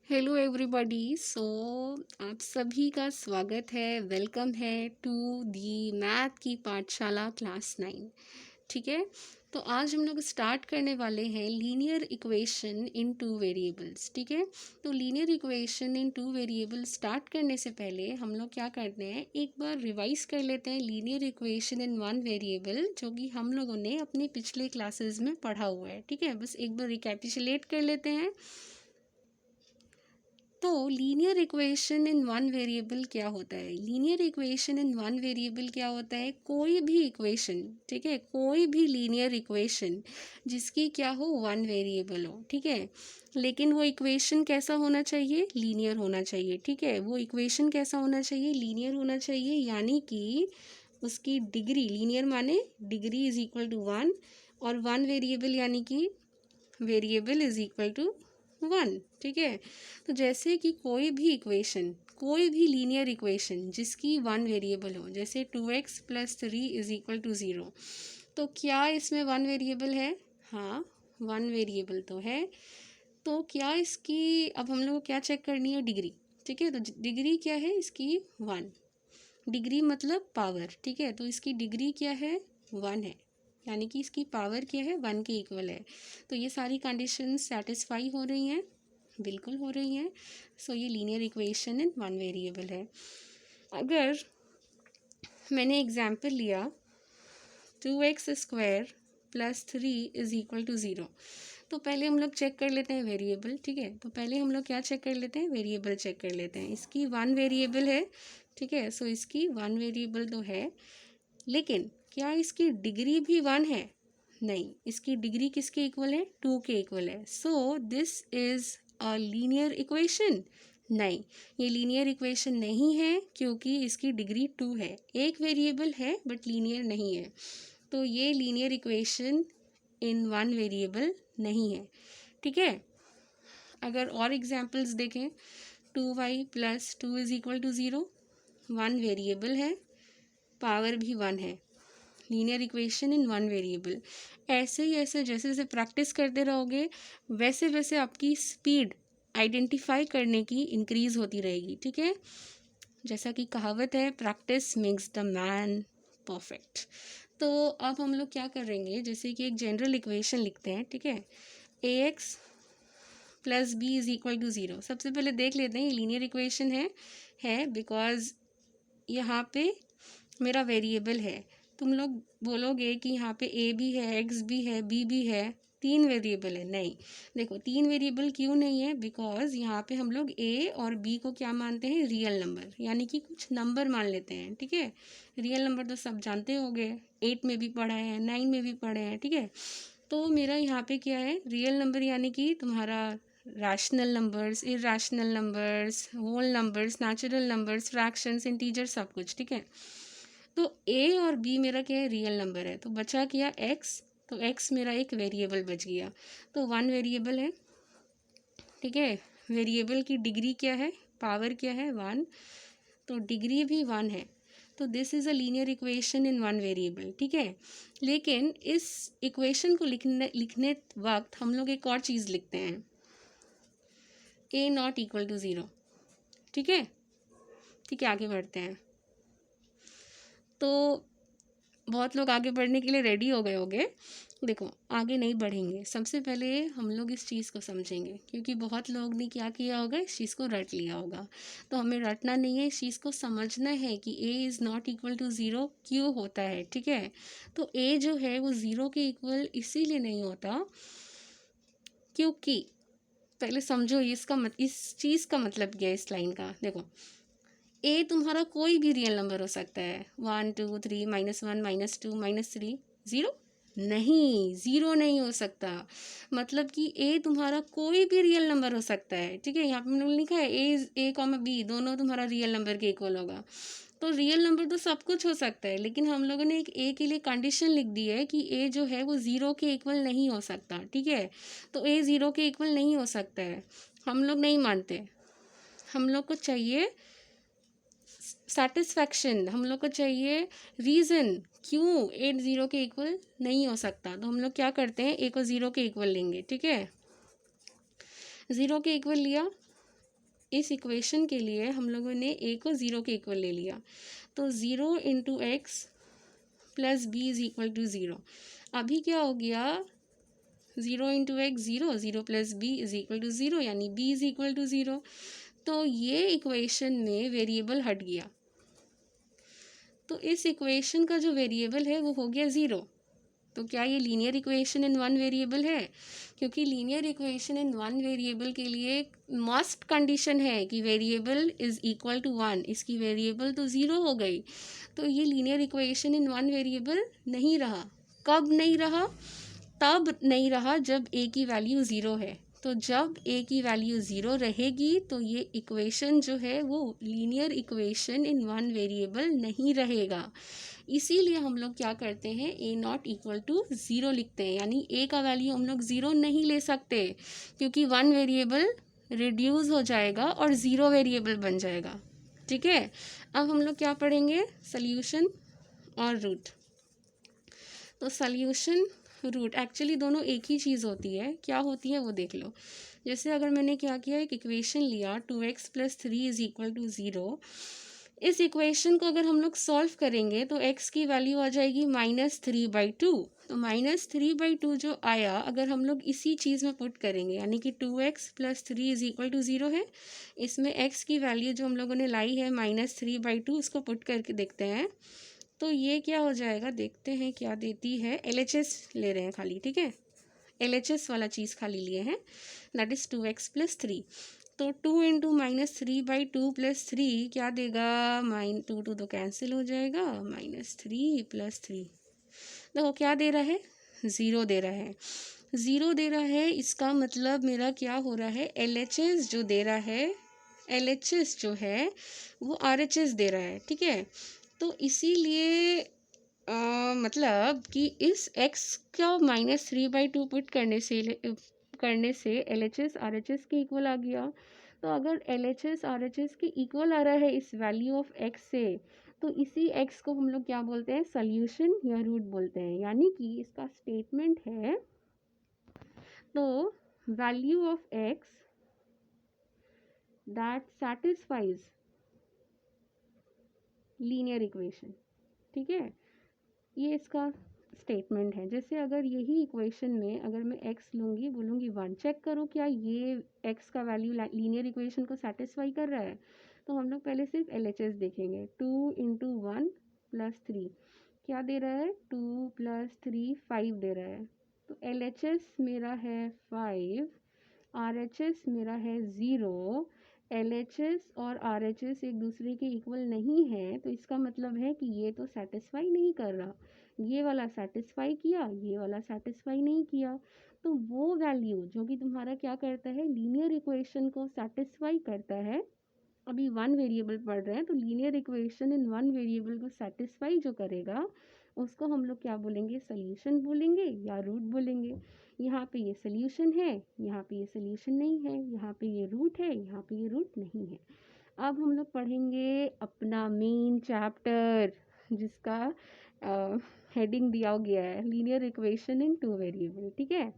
Hello everybody. आप सभी का स्वागत है, वेलकम है टू दी मैथ की पाठशाला क्लास 9। ठीक है, तो आज हम लोग स्टार्ट करने वाले हैं लीनियर इक्वेशन इन टू वेरिएबल्स। ठीक है, तो लीनियर इक्वेशन इन टू वेरिएबल स्टार्ट करने से पहले हम लोग क्या करते हैं, एक बार रिवाइज कर लेते हैं linear equation in one variable, जो कि हम लोगों ने अपने पिछले क्लासेस में पढ़ा हुआ है। ठीक है, बस एक बार रिकैपिचुलेट कर लेते हैं। तो linear equation in one variable क्या होता है? Linear equation in one variable क्या होता है? कोई भी इक्वेशन, ठीक है, कोई भी लीनियर इक्वेशन जिसकी क्या हो, वन वेरिएबल हो। ठीक है, लेकिन वो इक्वेशन कैसा होना चाहिए? लीनियर होना चाहिए। ठीक है, वो इक्वेशन कैसा होना चाहिए? लीनियर होना चाहिए, यानी कि उसकी डिग्री, लीनियर माने degree is equal to one, और वन वेरिएबल यानी कि variable is equal to one. ठीक है, तो जैसे कि कोई भी इक्वेशन, कोई भी लीनियर इक्वेशन जिसकी वन वेरिएबल हो, जैसे 2x+3 इज इक्वल टू 0, तो क्या इसमें वन वेरिएबल है? हाँ, वन वेरिएबल तो है। तो क्या इसकी, अब हम लोग को क्या चेक करनी है? डिग्री। ठीक है, तो डिग्री क्या है इसकी? वन। डिग्री मतलब पावर। ठीक है, तो इसकी डिग्री क्या है? वन है, यानी कि इसकी पावर क्या है? वन के इक्वल है। तो ये सारी कंडीशन सेटिस्फाई हो रही हैं? बिल्कुल हो रही हैं। सो ये linear equation in one variable है। अगर मैंने एग्जाम्पल लिया 2x² + 3 इज इक्वल टू 0, तो पहले हम लोग चेक कर लेते हैं वेरिएबल। ठीक है, तो पहले हम लोग क्या चेक कर लेते हैं? वेरिएबल चेक कर लेते हैं। इसकी वन वेरिएबल है। ठीक है, सो इसकी वन वेरिएबल तो है, लेकिन क्या इसकी डिग्री भी वन है? नहीं, इसकी डिग्री किसके इक्वल है? 2 के इक्वल है। So this is a linear equation. नहीं, ये लीनियर इक्वेशन नहीं है, क्योंकि इसकी डिग्री 2 है। एक वेरिएबल है बट लीनियर नहीं है, तो ये linear equation in one variable नहीं है। ठीक है, अगर और एग्जांपल्स देखें, 2y+2 is equal to 0, one variable है, पावर भी वन है, linear equation in one variable. ऐसे ही ऐसे जैसे जैसे प्रैक्टिस करते रहोगे, वैसे वैसे आपकी स्पीड आइडेंटिफाई करने की इंक्रीज होती रहेगी। ठीक है, जैसा कि कहावत है, practice makes the man perfect. तो अब हम लोग क्या करेंगे, जैसे कि एक जनरल इक्वेशन लिखते हैं। ठीक है, ax+b इज इक्वल टू 0। सबसे पहले देख लेते हैं ये लीनियर इक्वेशन है बिकॉज यहाँ पे मेरा वेरिएबल है। तुम लोग बोलोगे कि यहाँ पे a भी है, x भी है, b भी है, 3 वेरिएबल है। नहीं, देखो 3 वेरिएबल क्यों नहीं है? बिकॉज यहाँ पे हम लोग a और b को क्या मानते हैं? रियल नंबर, यानी कि कुछ नंबर मान लेते हैं। ठीक है, रियल नंबर तो सब जानते होंगे, 8 में भी पढ़ा है, 9 में भी पढ़े हैं। ठीक है, तो मेरा यहाँ पे क्या है? रियल नंबर, यानी कि तुम्हारा rational numbers, irrational numbers, whole numbers, natural numbers, fractions, integer, सब कुछ। ठीक है, तो a और b मेरा क्या है? रियल नंबर है। तो बचा क्या? x। तो x मेरा एक वेरिएबल बच गया, तो वन वेरिएबल है। ठीक है, वेरिएबल की डिग्री क्या है? पावर क्या है? वन, तो डिग्री भी वन है। तो this is a linear equation in one variable. ठीक है, लेकिन इस इक्वेशन को लिखने वक्त हम लोग एक और चीज़ लिखते हैं, a ≠ 0। ठीक है, ठीक है, आगे बढ़ते हैं। तो बहुत लोग आगे बढ़ने के लिए रेडी हो गए होंगे। देखो, आगे नहीं बढ़ेंगे, सबसे पहले हम लोग इस चीज़ को समझेंगे, क्योंकि बहुत लोग ने क्या किया होगा? इस चीज़ को रट लिया होगा। तो हमें रटना नहीं है, इस चीज़ को समझना है कि a ≠ 0 क्यों होता है। ठीक है, तो a जो है वो 0 के इक्वल इसीलिए नहीं होता, क्योंकि पहले समझो इस चीज़ का मतलब क्या है इस लाइन का। देखो, ए तुम्हारा कोई भी रियल नंबर हो सकता है, 1 2 3 -1 -2 -3, 0 नहीं, 0 नहीं हो सकता। मतलब कि ए तुम्हारा कोई भी रियल नंबर हो सकता है। ठीक है, यहाँ पे मैंने लिखा है a, b दोनों तुम्हारा रियल नंबर के इक्वल होगा। तो रियल नंबर तो सब कुछ हो सकता है, लेकिन हम लोगों ने एक ए के लिए कंडीशन लिख दी है कि ए जो है वो 0 के इक्वल नहीं हो सकता। ठीक है, तो ए 0 के इक्वल नहीं हो सकता है, हम लोग नहीं मानते। हम लोग को चाहिए सेटिस्फैक्शन, हम लोग को चाहिए रीज़न क्यों ए 0 के इक्वल नहीं हो सकता। तो हम लोग क्या करते हैं? ए को 0 के इक्वल लेंगे। ठीक है, 0 के इक्वल लिया, इस इक्वेशन के लिए हम लोगों ने a को 0 के इक्वल ले लिया, तो 0 into x plus b is equal to 0। अभी क्या हो गया, 0 into x 0, 0 plus b is equal to 0, यानी b इज इक्वल टू 0। तो ये इक्वेशन में वेरिएबल हट गया, तो इस इक्वेशन का जो वेरिएबल है वो हो गया 0। तो क्या ये linear equation in one variable है? क्योंकि linear equation in one variable के लिए मस्ट कंडीशन है कि वेरिएबल इज इक्वल टू 1, इसकी वेरिएबल तो 0 हो गई, तो ये linear equation in one variable नहीं रहा। कब नहीं रहा? तब नहीं रहा जब a की वैल्यू 0 है। तो जब a की वैल्यू 0 रहेगी तो ये इक्वेशन जो है वो linear equation in one variable नहीं रहेगा। इसीलिए हम लोग क्या करते हैं, a नॉट इक्वल टू 0 लिखते हैं, यानी a का वैल्यू हम लोग 0 नहीं ले सकते, क्योंकि वन वेरिएबल रिड्यूस हो जाएगा और 0 वेरिएबल बन जाएगा। ठीक है, अब हम लोग क्या पढ़ेंगे, सल्यूशन और रूट। तो सल्यूशन रूट एक्चुअली दोनों एक ही चीज़ होती है, क्या होती है वो देख लो। जैसे अगर मैंने क्या किया, एक इक्वेशन लिया 2x plus 3 is equal to 0। इस इक्वेशन को अगर हम लोग सॉल्व करेंगे तो x की वैल्यू आ जाएगी -3/2। तो -3/2 जो आया, अगर हम लोग इसी चीज़ में पुट करेंगे, यानी कि 2x plus 3 is equal to 0 है, इसमें x की वैल्यू जो हम लोगों ने लाई है -3/2, उसको पुट करके देखते हैं तो ये क्या हो जाएगा, देखते हैं क्या देती है। LHS ले रहे हैं खाली, ठीक है, LHS वाला चीज़ खाली लिए हैं, दैट इज़ 2x प्लस 3। तो 2 इंटू -3/2 प्लस 3 क्या देगा, -2 तो कैंसिल हो जाएगा, -3 प्लस 3, देखो क्या दे रहा है, 0 दे रहा है। 0 दे रहा है, इसका मतलब मेरा क्या हो रहा है, LHS जो दे रहा है, LHS जो है वो RHS दे रहा है। ठीक है, तो इसीलिए मतलब कि इस x का -3/2 पुट करने से LHS RHS के इक्वल आ गया। तो अगर LHS RHS के इक्वल आ रहा है इस वैल्यू ऑफ x से, तो इसी x को हम लोग क्या बोलते हैं, सॉल्यूशन या रूट बोलते हैं। यानी कि इसका स्टेटमेंट है, तो value of x that satisfies linear equation. ठीक है, ये इसका स्टेटमेंट है। जैसे अगर यही इक्वेशन में अगर मैं x लूँगी, बोलूँगी 1, चेक करो क्या ये x का वैल्यू लीनियर इक्वेशन को सेटिस्फाई कर रहा है। तो हम लोग पहले सिर्फ LHS देखेंगे। 2 इंटू 1 प्लस 3 क्या दे रहा है, 2 प्लस 3 5 दे रहा है। तो LHS मेरा है 5, RHS मेरा है 0। LHS और RHS एक दूसरे के इक्वल नहीं है, तो इसका मतलब है कि ये तो सेटिस्फाई नहीं कर रहा, ये वाला सेटिस्फाई किया, ये वाला सेटिस्फाई नहीं किया। तो वो वैल्यू जो कि तुम्हारा क्या करता है, लीनियर इक्वेशन को सेटिस्फाई करता है। अभी वन वेरिएबल पढ़ रहे हैं, तो linear equation in one variable को सेटिस्फाई जो करेगा उसको हम लोग क्या बोलेंगे, सॉल्यूशन बोलेंगे या रूट बोलेंगे। यहाँ पे ये सॉल्यूशन है, यहाँ पे ये सॉल्यूशन नहीं है, यहाँ पे ये रूट है, यहाँ पे ये रूट नहीं है। अब हम लोग पढ़ेंगे अपना मेन चैप्टर, जिसका हेडिंग दिया गया है लीनियर इक्वेशन इन टू वेरिएबल। ठीक है,